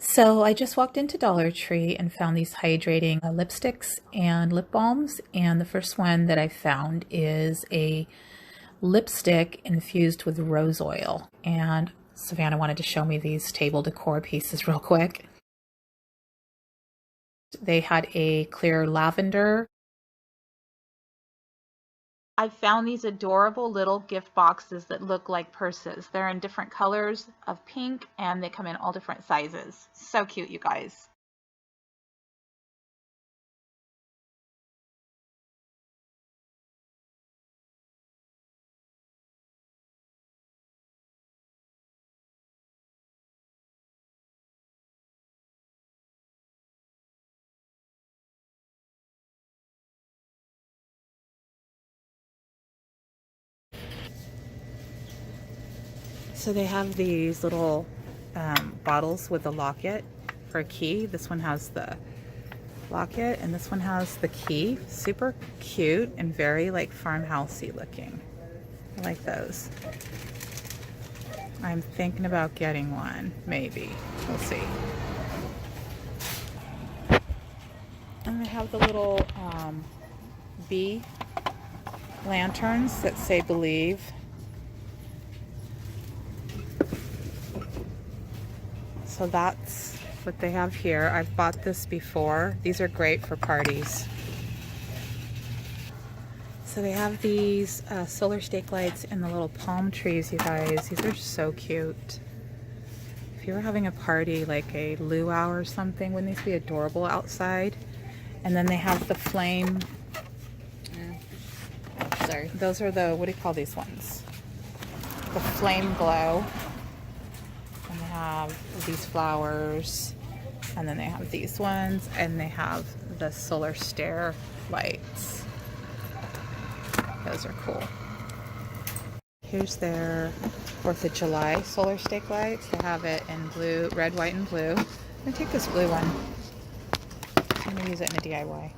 So I just walked into Dollar Tree and found these hydrating lipsticks and lip balms. And the first one that I found is a lipstick infused with rose oil. And Savannah wanted to show me these table decor pieces real quick. They had a clear lavender. I found these adorable little gift boxes that look like purses. They're in different colors of pink and they come in all different sizes. So cute, you guys. So they have these little bottles with the locket for a key. This one has the locket and this one has the key. Super cute and very like farmhousey looking. I like those. I'm thinking about getting one, maybe. We'll see. And they have the little bee lanterns that say believe. So that's what they have here. I've bought this before. These are great for parties. So they have these solar stake lights and the little palm trees, you guys. These are so cute. If you were having a party, like a luau or something, wouldn't these be adorable outside? And then they have the flame. Sorry. Those are the, what do you call these ones? The flame glow. And they have these flowers. And then they have these ones. And they have the solar stair lights. Those are cool. Here's their 4th of July solar stake lights. They have it in blue, red, white, and blue. I'm gonna take this blue one. I'm gonna use it in a DIY.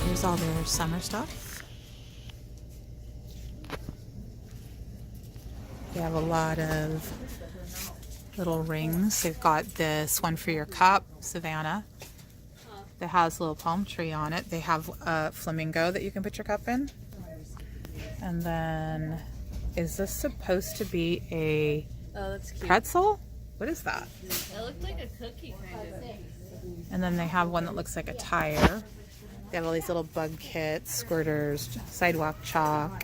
Here's all their summer stuff. They have a lot of little rings. They've got this one for your cup, Savannah, that has a little palm tree on it. They have a flamingo that you can put your cup in. And then, is this supposed to be a pretzel? What is that? It looked like a cookie kind of. And then they have one that looks like a tire. They have all these little bug kits, squirters, sidewalk chalk,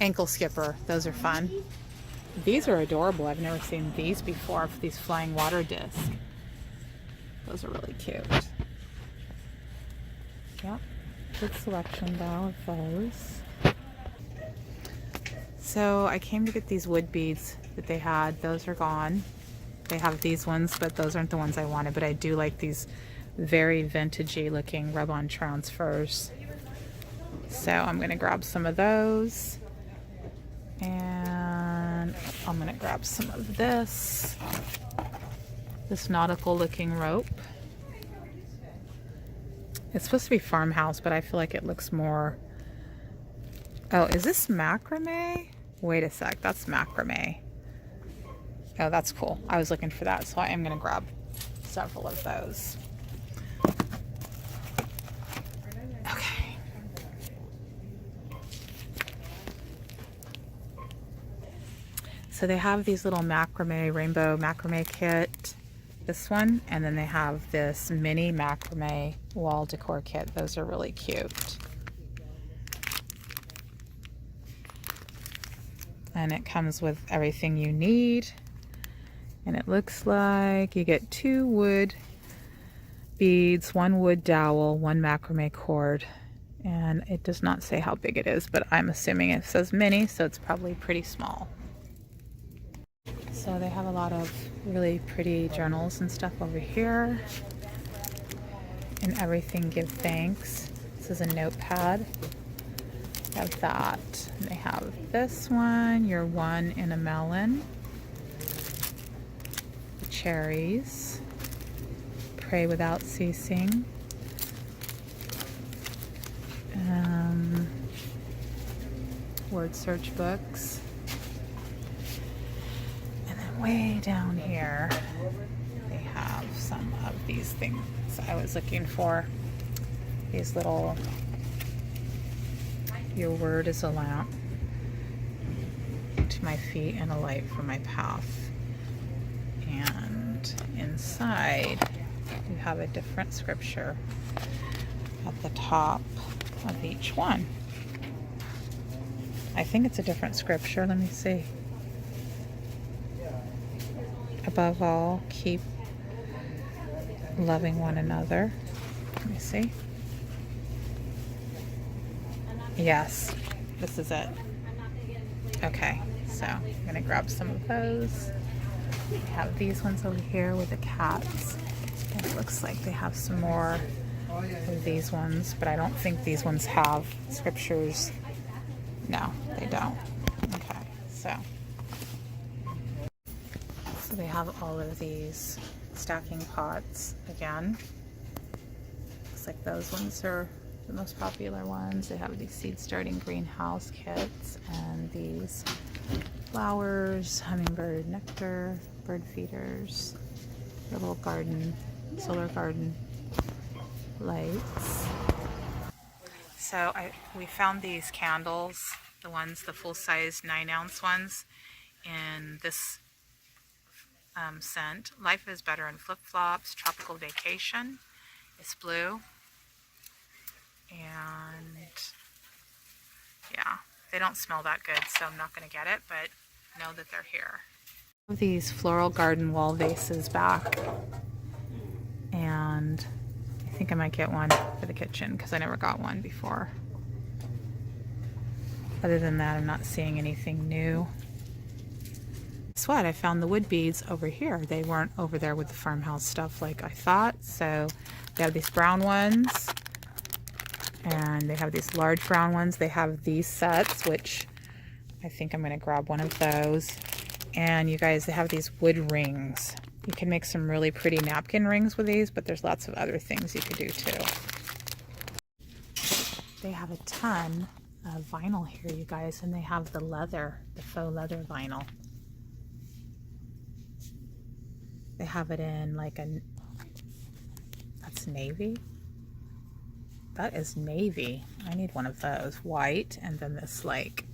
ankle skipper. Those are fun. These are adorable. I've never seen these before, for these flying water discs. Those are really cute. Yep, good selection though of those. So I came to get these wood beads that they had. Those are gone. They have these ones, but those aren't the ones I wanted. But I do like these very vintagey looking rub-on transfers. So I'm gonna grab some of those. And I'm gonna grab some of this nautical looking rope. It's supposed to be farmhouse, but I feel like it looks more, oh, is this macrame? Wait a sec, that's macrame. Oh, that's cool. I was looking for that, so I am gonna grab several of those. Okay. So they have these little macrame, rainbow macrame kit, this one, and then they have this mini macrame wall decor kit. Those are really cute. And it comes with everything you need. And it looks like you get 2 wood beads, one wood dowel, one macrame cord, and it does not say how big it is, but I'm assuming it says mini, so it's probably pretty small. So they have a lot of really pretty journals and stuff over here. And everything give thanks. This is a notepad. They have that. And they have this one, your one in a melon. The cherries. Pray without ceasing. Word search books. And then way down here, they have some of these things I was looking for. These little, your word is a lamp to my feet and a light for my path. And inside, you have a different scripture at the top of each one. I think it's a different scripture. Let me see. Above all, keep loving one another. Let me see. Yes, this is it. Okay, so I'm gonna grab some of those. We have these ones over here with the cats. It looks like they have some more of these ones, but I don't think these ones have scriptures. No, they don't. Okay, so they have all of these stacking pots again. Looks like those ones are the most popular ones. They have these seed starting greenhouse kits and these flowers, hummingbird nectar, bird feeders, little garden, solar garden lights. So we found these candles, the full-size 9-ounce ones, in this scent. Life is better in flip-flops, tropical vacation. It's blue. And yeah, they don't smell that good, so I'm not going to get it, but know that they're here. These floral garden wall vases back, and I think I might get one for the kitchen because I never got one before. Other than that, I'm not seeing anything new. Guess what? I found the wood beads over here. They weren't over there with the farmhouse stuff like I thought. So they have these brown ones, and they have these large brown ones. They have these sets, which I think I'm going to grab one of those. And you guys, they have these wood rings. You can make some really pretty napkin rings with these, but there's lots of other things you could do too. They have a ton of vinyl here, you guys, and they have the leather, the faux leather vinyl. They have it in like that's navy. That is navy. I need one of those. White, and then this like,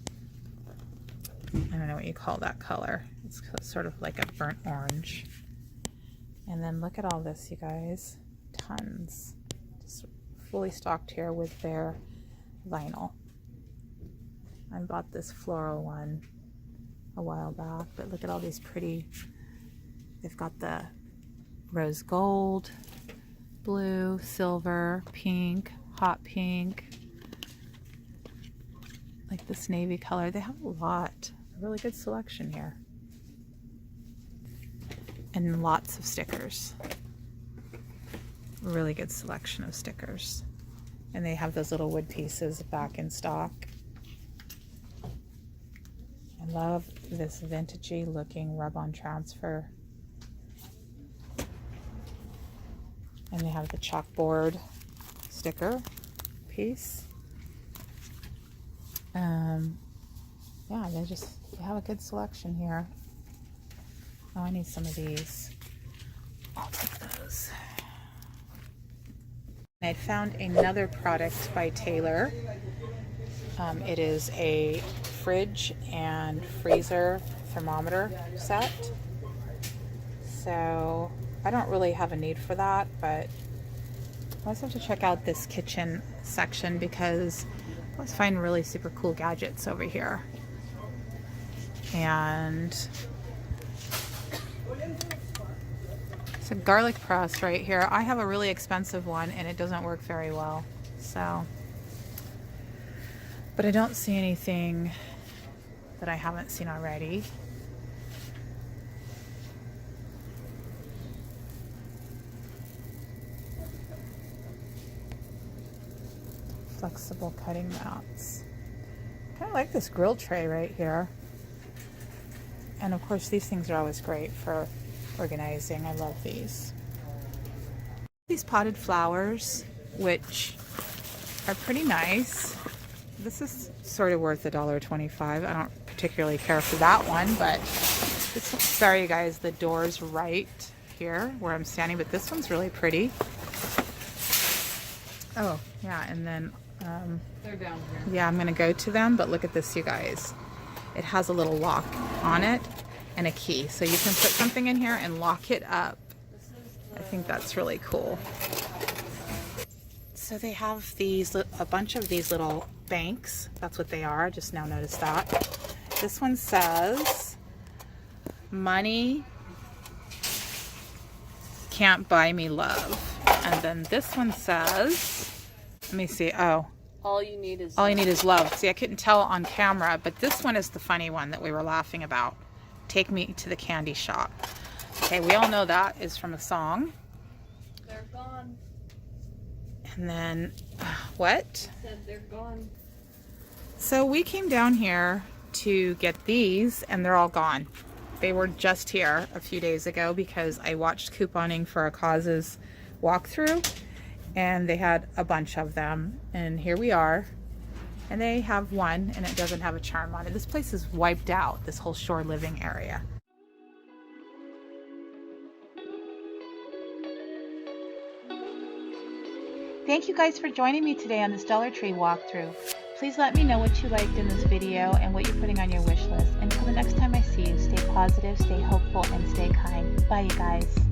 I don't know what you call that color. It's sort of like a burnt orange. And then look at all this, you guys. Tons. Just fully stocked here with their vinyl. I bought this floral one a while back, but look at all these pretty. They've got the rose gold, blue, silver, pink, hot pink, like this navy color. They have a lot. A really good selection here. And lots of stickers. Really good selection of stickers. And they have those little wood pieces back in stock. I love this vintagey looking rub-on transfer. And they have the chalkboard sticker piece. Yeah, they have a good selection here. Oh, I need some of these. I'll take those. I found another product by Taylor. It is a fridge and freezer thermometer set. So I don't really have a need for that, but I always have to check out this kitchen section because I always find really super cool gadgets over here. And It's a garlic press right here. I have a really expensive one and it doesn't work very well. So, but I don't see anything that I haven't seen already. Flexible cutting mats. Kind of like this grill tray right here. And of course these things are always great for organizing. I love these. These potted flowers, which are pretty nice. This is sort of worth $1.25. I don't particularly care for that one, but this, sorry you guys, the door's right here where I'm standing, but this one's really pretty. Oh, yeah, and then They're down here. yeah, I'm gonna go to them, but look at this, you guys. It has a little lock on it and a key, so you can put something in here and lock it up. I think that's really cool. So they have these, a bunch of these little banks. That's what they are. I just now noticed that. This one says, money can't buy me love. And then this one says, let me see. Oh, All you need is love. See, I couldn't tell on camera, but this one is the funny one that we were laughing about. Take me to the candy shop. Okay, we all know that is from a song. They're gone. And then, what? Said they're gone. So we came down here to get these and they're all gone. They were just here a few days ago because I watched couponing for a causes walkthrough and they had a bunch of them, and here we are, and they have one and it doesn't have a charm on it. This place is wiped out, this whole shore living area. Thank you guys for joining me today on this Dollar Tree walkthrough. Please let me know what you liked in this video and what you're putting on your wish list. Until the next time I see you, stay positive, stay hopeful, and stay kind. Bye, you guys.